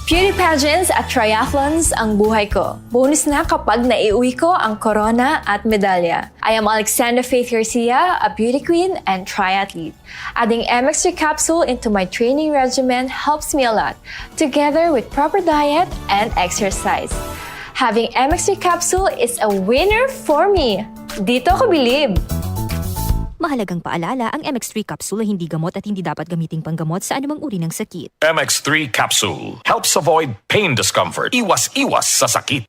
Beauty pageants at triathlons ang buhay ko. Bonus na kapag naiuwi ko ang corona at medalya. I am Alexandra Faith Garcia, a beauty queen and triathlete. Adding MX3 capsule into my training regimen helps me a lot, together with proper diet and exercise. Having MX3 capsule is a winner for me. Dito ko believe. Mahalagang paalala, ang MX3 capsule ay hindi gamot at hindi dapat gamiting panggamot sa anumang uri ng sakit. MX3 Capsule helps avoid pain discomfort. Iwas-iwas sa sakit.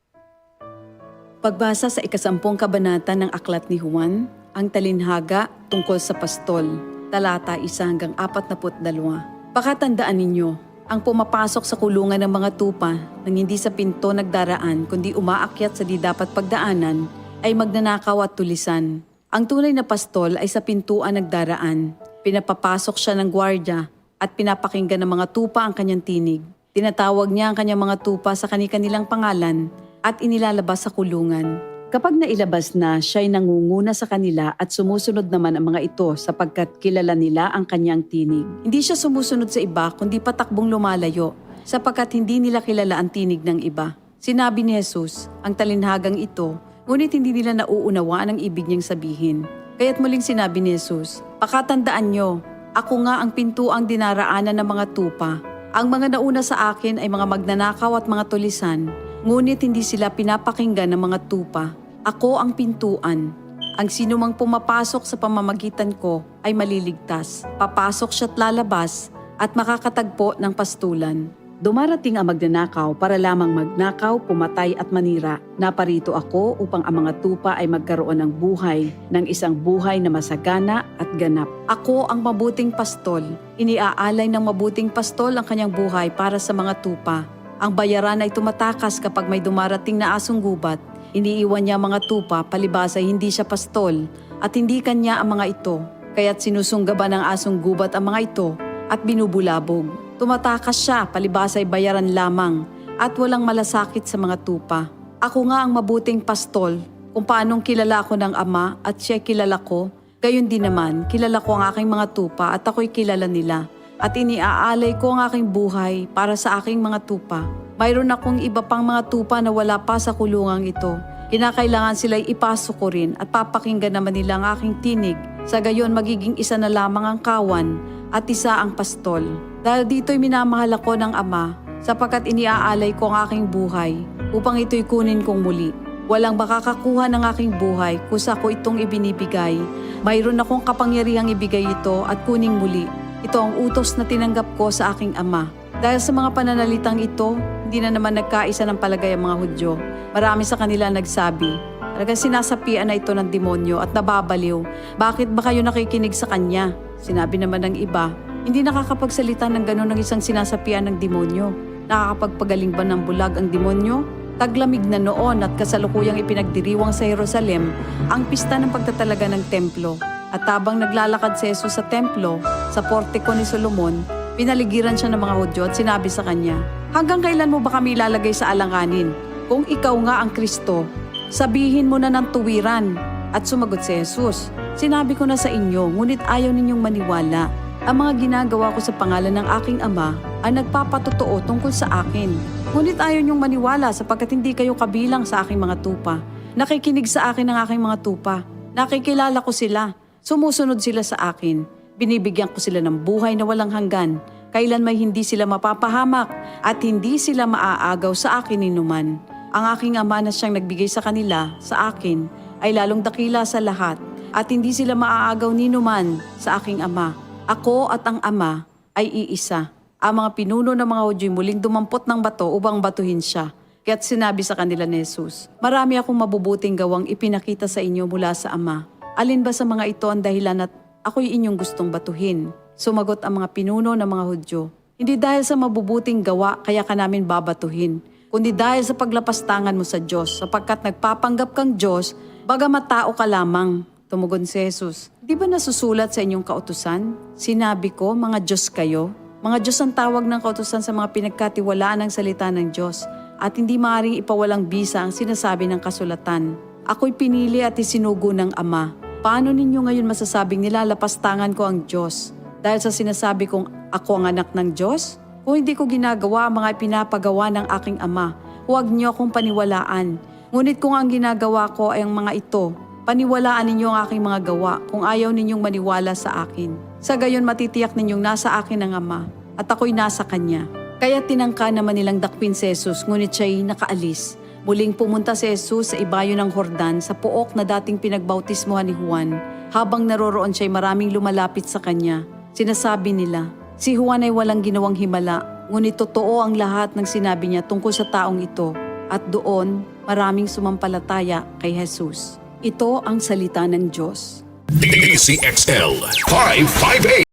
Pagbasa sa 10 kabanata ng Aklat ni Juan, ang talinhaga tungkol sa pastol, talata 1 hanggang 42. Pakatandaan ninyo, ang pumapasok sa kulungan ng mga tupa nang hindi sa pinto nagdaraan kundi umaakyat sa di dapat pagdaanan ay magnanakaw at tulisan. Ang tunay na pastol ay sa pintuan nagdaraan. Pinapapasok siya ng gwardya at pinapakinggan ng mga tupa ang kanyang tinig. Tinatawag niya ang kanyang mga tupa sa kanilang pangalan at inilalabas sa kulungan. Kapag nailabas na, siya ay nangunguna sa kanila at sumusunod naman ang mga ito sapagkat kilala nila ang kanyang tinig. Hindi siya sumusunod sa iba kundi patakbong lumalayo sapagkat hindi nila kilala ang tinig ng iba. Sinabi ni Jesus, ang talinhagang ito, ngunit hindi nila nauunawaan ang ibig niyang sabihin. Kaya't muling sinabi ni Jesus, pakatandaan nyo, ako nga ang pintuang dinaraanan ng mga tupa. Ang mga nauna sa akin ay mga magnanakaw at mga tulisan, ngunit hindi sila pinapakinggan ng mga tupa. Ako ang pintuan. Ang sinumang pumapasok sa pamamagitan ko ay maliligtas. Papasok siya't lalabas at makakatagpo ng pastulan. Dumarating ang magnanakaw para lamang magnakaw, pumatay at manira. Naparito ako upang ang mga tupa ay magkaroon ng buhay, ng isang buhay na masagana at ganap. Ako ang mabuting pastol. Iniaalay ng mabuting pastol ang kanyang buhay para sa mga tupa. Ang bayaran ay tumatakas kapag may dumarating na asong gubat. Iniiwan niya ang mga tupa, palibas ay hindi siya pastol at hindi kanya ang mga ito. Kaya't sinusunggaban ng asong gubat ang mga ito at binubulabog. Tumatakas siya, palibas ay bayaran lamang at walang malasakit sa mga tupa. Ako nga ang mabuting pastol, kung paanong kilala ko ng Ama at siya kilala ko, gayon din naman kilala ko ang aking mga tupa at ako'y kilala nila. At iniaalay ko ang aking buhay para sa aking mga tupa. Mayroon akong iba pang mga tupa na wala pa sa kulungang ito. Kinakailangan sila'y ipasok ko rin at papakinggan naman nila ang aking tinig. Sa gayon magiging isa na lamang ang kawan at isa ang pastol. Dahil dito'y minamahal ako ng Ama, sapagkat iniaalay ko ang aking buhay upang ito'y kunin kong muli. Walang makakakuha ng aking buhay kusa ko itong ibinibigay. Mayroon akong kapangyarihang ibigay ito at kuning muli. Ito ang utos na tinanggap ko sa aking Ama. Dahil sa mga pananalitang ito, hindi na naman nagkaisa ng palagay ang mga Hudyo. Marami sa kanila nagsabi, talagang sinasapian na ito ng demonyo at nababaliw. Bakit ba kayo nakikinig sa kanya? Sinabi naman ng iba, hindi nakakapagsalita ng gano'n ng isang sinasapian ng demonyo. Nakakapagpagaling ba ng bulag ang demonyo? Taglamig na noon at kasalukuyang ipinagdiriwang sa Jerusalem ang pista ng pagtatalaga ng templo. At habang naglalakad si Jesus sa templo, sa portiko ni Solomon, pinaligiran siya ng mga Hudyo at sinabi sa kanya, hanggang kailan mo ba kami ilalagay sa alanganin? Kung ikaw nga ang Kristo, sabihin mo na ng tuwiran. At sumagot si Jesus, sinabi ko na sa inyo, ngunit ayaw ninyong maniwala. Ang mga ginagawa ko sa pangalan ng aking Ama ay nagpapatotoo tungkol sa akin. Ngunit ayaw niyong maniwala sapagkat hindi kayo kabilang sa aking mga tupa. Nakikinig sa akin ang aking mga tupa. Nakikilala ko sila. Sumusunod sila sa akin. Binibigyan ko sila ng buhay na walang hanggan. Kailan may hindi sila mapapahamak at hindi sila maaagaw sa akin ninuman. Ang aking Ama na siyang nagbigay sa kanila, sa akin, ay lalong dakila sa lahat at hindi sila maaagaw ninuman sa aking Ama. Ako at ang Ama ay iisa. Ang mga pinuno ng mga Hudyo muling dumampot ng bato upang batuhin siya. Kaya't sinabi sa kanila ni Jesus, marami akong mabubuting gawang ipinakita sa inyo mula sa Ama. Alin ba sa mga ito ang dahilan at ako'y inyong gustong batuhin? Sumagot ang mga pinuno ng mga Hudyo, hindi dahil sa mabubuting gawa kaya ka namin babatuhin, kundi dahil sa paglapastangan mo sa Diyos, sapagkat nagpapanggap kang Diyos, bagamat tao ka lamang. Tumugon si Jesus, di ba nasusulat sa inyong kautusan? Sinabi ko, mga Diyos kayo. Mga Diyos ang tawag ng kautusan sa mga pinagkatiwalaan ng salita ng Diyos at hindi maaaring ipawalang bisa ang sinasabi ng kasulatan. Ako'y pinili at isinugo ng Ama. Paano ninyo ngayon masasabing nilalapastangan ko ang Diyos? Dahil sa sinasabi kong ako ang anak ng Diyos? Kung hindi ko ginagawa ang mga pinapagawa ng aking ama, huwag niyo akong paniwalaan. Ngunit kung ang ginagawa ko ay ang mga ito, paniwalaan ninyo ang aking mga gawa kung ayaw ninyong maniwala sa akin. Sa gayon matitiyak ninyong nasa akin ang ama at ako'y nasa kanya. Kaya tinangka naman nilang dakpin si Jesus, ngunit siya'y nakaalis. Muling pumunta si Jesus sa ibayo ng Hordan sa pook na dating pinagbautismohan ni Juan. Habang naroroon siya'y maraming lumalapit sa kanya. Sinasabi nila, si Juan ay walang ginawang himala, ngunit totoo ang lahat ng sinabi niya tungkol sa taong ito. At doon, maraming sumampalataya kay Jesus. Ito ang salita ng Diyos. DCXL 558.